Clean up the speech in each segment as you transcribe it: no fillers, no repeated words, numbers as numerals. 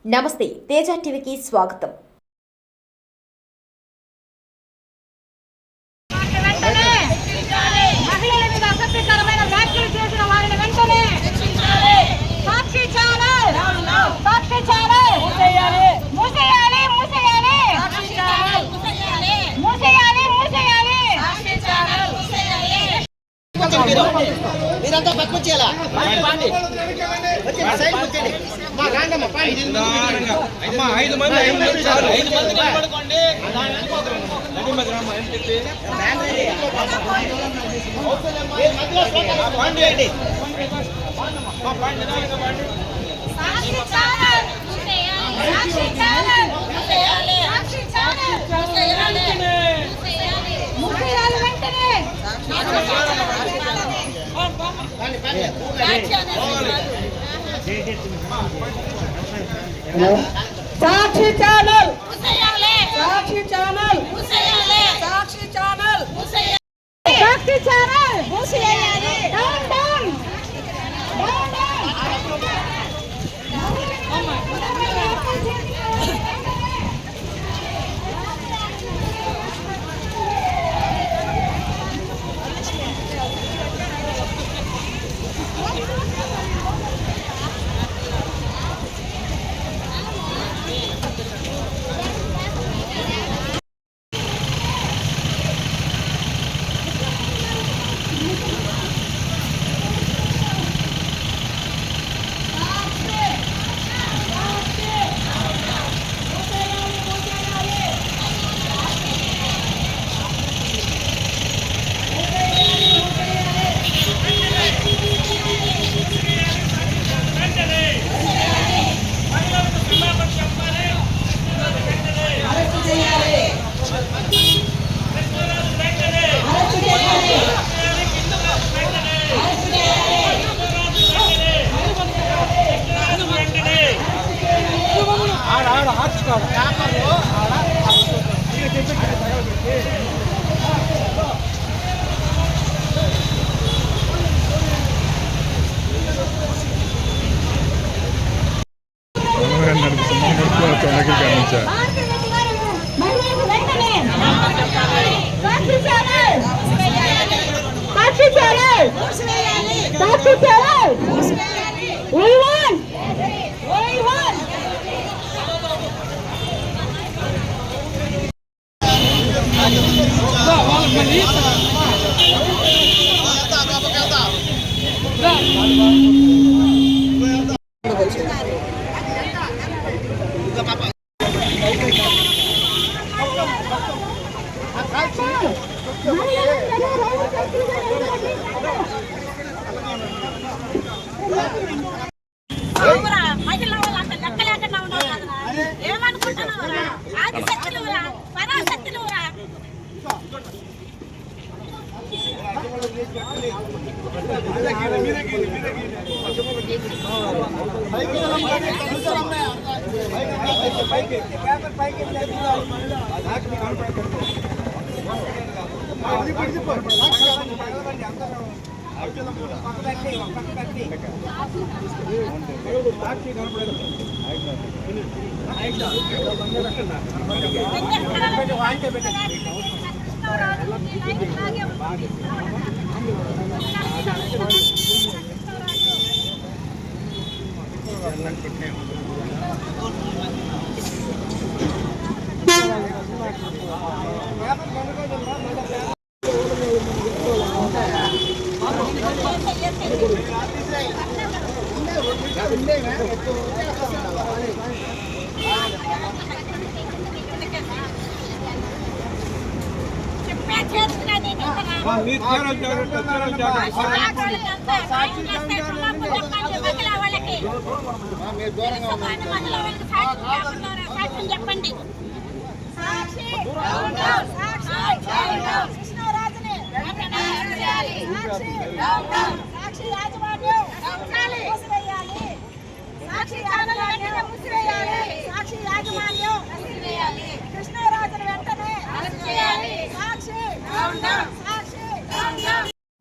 నమస్తే, తేజ టీవీకి స్వాగతం. మీరంతా పక్కకు వచ్చేయాలా ఐదు మంది నిలబడుకోండి. Sakshi channel, Sakshi channel, Sakshi channel, Sakshi channel మూసేయాలి. Down down down down. చెప్పండి.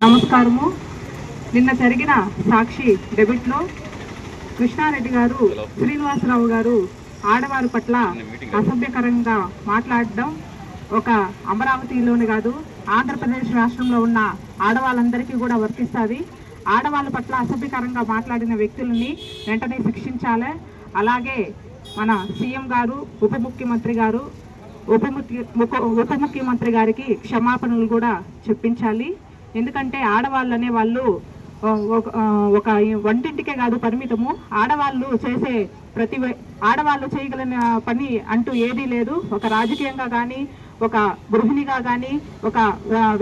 నమస్కారము. నిన్న జరిగిన సాక్షి డెబిట్లో కృష్ణారెడ్డి గారు, శ్రీనివాసరావు గారు ఆడవారి పట్ల అసభ్యకరంగా మాట్లాడడం ఒక అమరావతిలోనే కాదు ఆంధ్రప్రదేశ్ రాష్ట్రంలో ఉన్న ఆడవాళ్ళందరికీ కూడా వర్తిస్తుంది. ఆడవాళ్ళ పట్ల అసభ్యకరంగా మాట్లాడిన వ్యక్తులని వెంటనే శిక్షించాలి. అలాగే మన సీఎం గారు, ఉప ముఖ్యమంత్రి గారికి క్షమాపణలు కూడా చెప్పించాలి. ఎందుకంటే ఆడవాళ్ళు అనే వాళ్ళు ఒక వంటింటికే కాదు పరిమితము. ఆడవాళ్ళు చేసే ఆడవాళ్ళు చేయగలిగిన పని అంటూ ఏదీ లేదు. ఒక రాజకీయంగా కానీ, ఒక గృహిణిగా కానీ, ఒక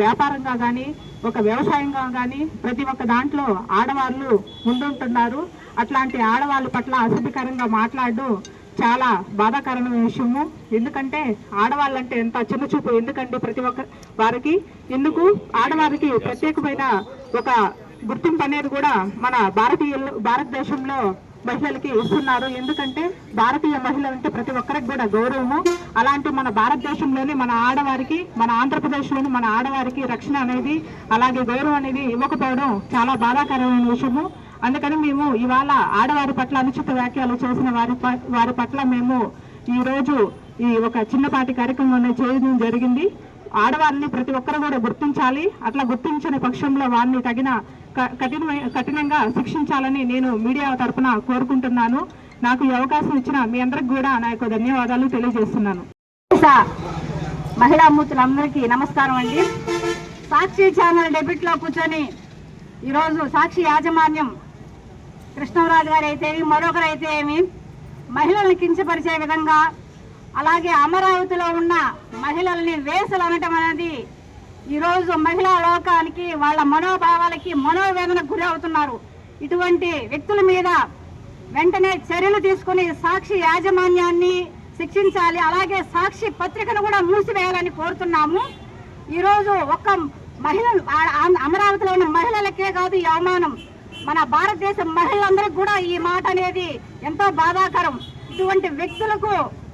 వ్యాపారంగా కానీ, ఒక వ్యవసాయంగా కానీ ప్రతి ఒక్క దాంట్లో ఆడవాళ్ళు ముందుంటున్నారు. అట్లాంటి ఆడవాళ్ళ పట్ల అసభ్యకరంగా మాట్లాడడం చాలా బాధాకరమైన విషయము. ఎందుకంటే ఆడవాళ్ళంటే ఎంత చిన్న చూపు ఎందుకంటే ప్రతి ఒక్క వారికి ఎందుకు ఆడవారికి ప్రత్యేకమైన ఒక గుర్తింపు అనేది కూడా మన భారతదేశంలో మహిళలకి ఇస్తున్నారు. ఎందుకంటే భారతీయ మహిళ అంటే ప్రతి ఒక్కరికి కూడా గౌరవము. అలాంటి మన భారతదేశంలోని మన ఆడవారికి, మన ఆంధ్రప్రదేశ్లోని మన ఆడవారికి రక్షణ అనేది అలాగే గౌరవం అనేది ఇవ్వకపోవడం చాలా బాధాకరమైన విషయము. అందుకని మేము ఇవాళ ఆడవారి పట్ల అనుచిత వ్యాఖ్యలు చేసిన వారి పట్ల మేము ఈరోజు ఈ ఒక చిన్నపాటి కార్యక్రమం చేయడం జరిగింది. ఆడవారిని ప్రతి ఒక్కరు కూడా గుర్తించాలి. అట్లా గుర్తించిన పక్షంలో వారిని తగిన కఠినంగా శిక్షించాలని నేను మీడియా తరఫున కోరుకుంటున్నాను. నాకు ఈ అవకాశం ఇచ్చిన మీ అందరికి కూడా నా యొక్క ధన్యవాదాలు తెలియజేస్తున్నాను. మహిళా మూర్తులందరికీ నమస్కారం అండి. సాక్షి ఛానల్ డెబ్యూట్లో కూర్చొని ఈరోజు సాక్షి యాజమాన్యం కృష్ణరాజు గారు అయితే మరొకరైతే ఏమి మహిళల్ని కించపరిచే విధంగా, అలాగే అమరావతిలో ఉన్న మహిళల్ని వేసలు అనటం అనేది ఈరోజు మహిళా లోకానికి వాళ్ళ మనోభావాలకి మనోవేదనకు గురి అవుతున్నారు. ఇటువంటి వ్యక్తుల మీద వెంటనే చర్యలు తీసుకుని సాక్షి యాజమాన్యాన్ని శిక్షించాలి. అలాగే సాక్షి పత్రికను కూడా మూసివేయాలని కోరుతున్నాము. ఈరోజు ఒక్క మహిళలు అమరావతిలో ఉన్న మహిళలకే కాదు ఈ అవమానం, మన భారతదేశ మహిళలందరికీ కూడా ఈ మాట అనేది ఎంతో బాధాకరం. ఇటువంటి వ్యక్తులకు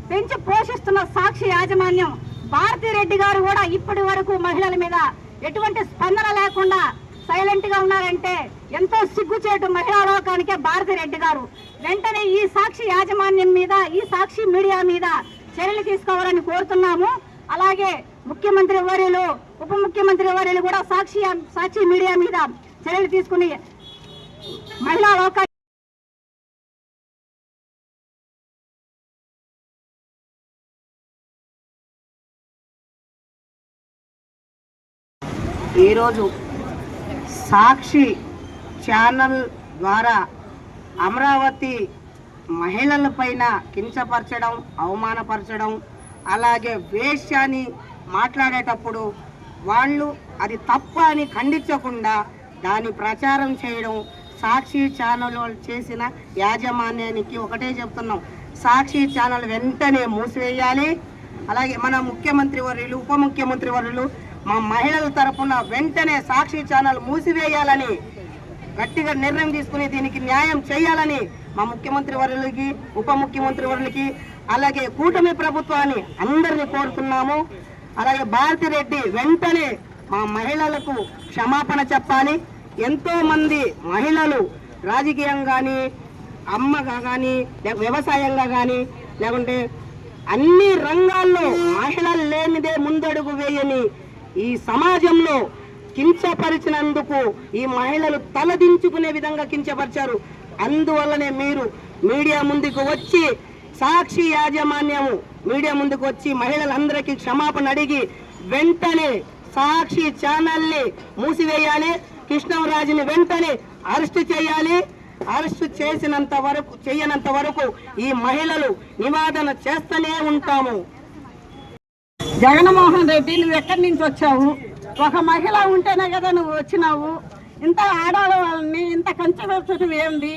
పెంచి పోషిస్తున్న సాక్షి యాజమాన్యం భారతిరెడ్డి గారు కూడా ఇప్పటి వరకు మహిళల మీద ఎటువంటి స్పందన లేకుండా సైలెంట్ గా ఉన్నారంటే ఎంతో సిగ్గుచేటు మహిళా లోకానికే భారతిరెడ్డి గారు. వెంటనే ఈ సాక్షి యాజమాన్యం మీద, ఈ సాక్షి మీడియా మీద చర్యలు తీసుకోవాలని కోరుతున్నాము. అలాగే ముఖ్యమంత్రి వర్యులు, ఉప ముఖ్యమంత్రి వర్యులు కూడా సాక్షి మీడియా మీద చర్యలు తీసుకుని మహిళా లోకానికి ఈరోజు సాక్షి ఛానల్ ద్వారా అమరావతి మహిళలపైన కించపరచడం, అవమానపరచడం, అలాగే వేశ్యాన్ని మాట్లాడేటప్పుడు వాళ్ళు అది తప్ప అని ఖండించకుండా దాన్ని ప్రచారం చేయడం సాక్షి ఛానల్ చేసిన యాజమాన్యానికి ఒకటే చెప్తున్నాం, సాక్షి ఛానల్ వెంటనే మూసివేయాలి. అలాగే మన ముఖ్యమంత్రి వర్యులు, ఉప ముఖ్యమంత్రి వర్యులు మా మహిళల తరఫున వెంటనే సాక్షి ఛానల్ మూసివేయాలని గట్టిగా నిర్ణయం తీసుకుని దీనికి న్యాయం చేయాలని మా ముఖ్యమంత్రి వర్యులకి, ఉప ముఖ్యమంత్రి వర్యులకి, అలాగే కూటమి ప్రభుత్వాన్ని అందరినీ కోరుతున్నాము. అలాగే భారతిరెడ్డి వెంటనే మా మహిళలకు క్షమాపణ చెప్పాలి. ఎంతో మంది మహిళలు రాజకీయంగా కానీ, అమ్మగా కానీ, వ్యవసాయంగా కానీ, లేకుంటే అన్ని రంగాల్లో మహిళలు లేనిదే ముందడుగు వేయని ఈ సమాజంలో కించపరిచినందుకు ఈ మహిళలు తలదించుకునే విధంగా కించపరిచారు. అందువల్లనే మీరు మీడియా ముందుకు వచ్చి, సాక్షి యాజమాన్యము మీడియా ముందుకు వచ్చి మహిళలందరికీ క్షమాపణ అడిగి వెంటనే సాక్షి ఛానల్ని మూసివేయాలి. కృష్ణరాజుని వెంటనే అరెస్టు చేయాలి. అరెస్టు చేయనంత వరకు ఈ మహిళలు నివాదన చేస్తూనే ఉంటాము. జగన్మోహన్ రెడ్డి, నువ్వు ఎక్కడి నుంచి వచ్చావు? ఒక మహిళ ఉంటేనే కదా నువ్వు వచ్చినావు. ఇంత ఆడవాళ్ళని ఇంత కంచెపెట్టడం ఏంది?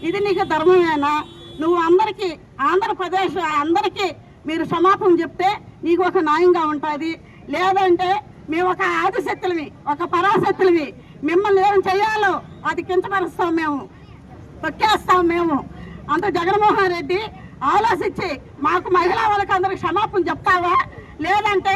ఇది నీకు ధర్మమేనా? నువ్వు అందరికీ, ఆంధ్రప్రదేశ్ అందరికీ మీరు క్షమాపణ చెప్తే నీకు ఒక న్యాయంగా ఉంటుంది. లేదంటే మేము ఒక ఆదిశక్తులవి, ఒక పరాశక్తులవి, మిమ్మల్ని ఏం చేయాలో అది కించపరుస్తాం, మేము తొక్కేస్తాం. మేము అంత జగన్మోహన్ రెడ్డి ఆలోచించి మాకు మహిళా వాళ్ళకి అందరికి క్షమాపణ చెప్తావా? లేదంటే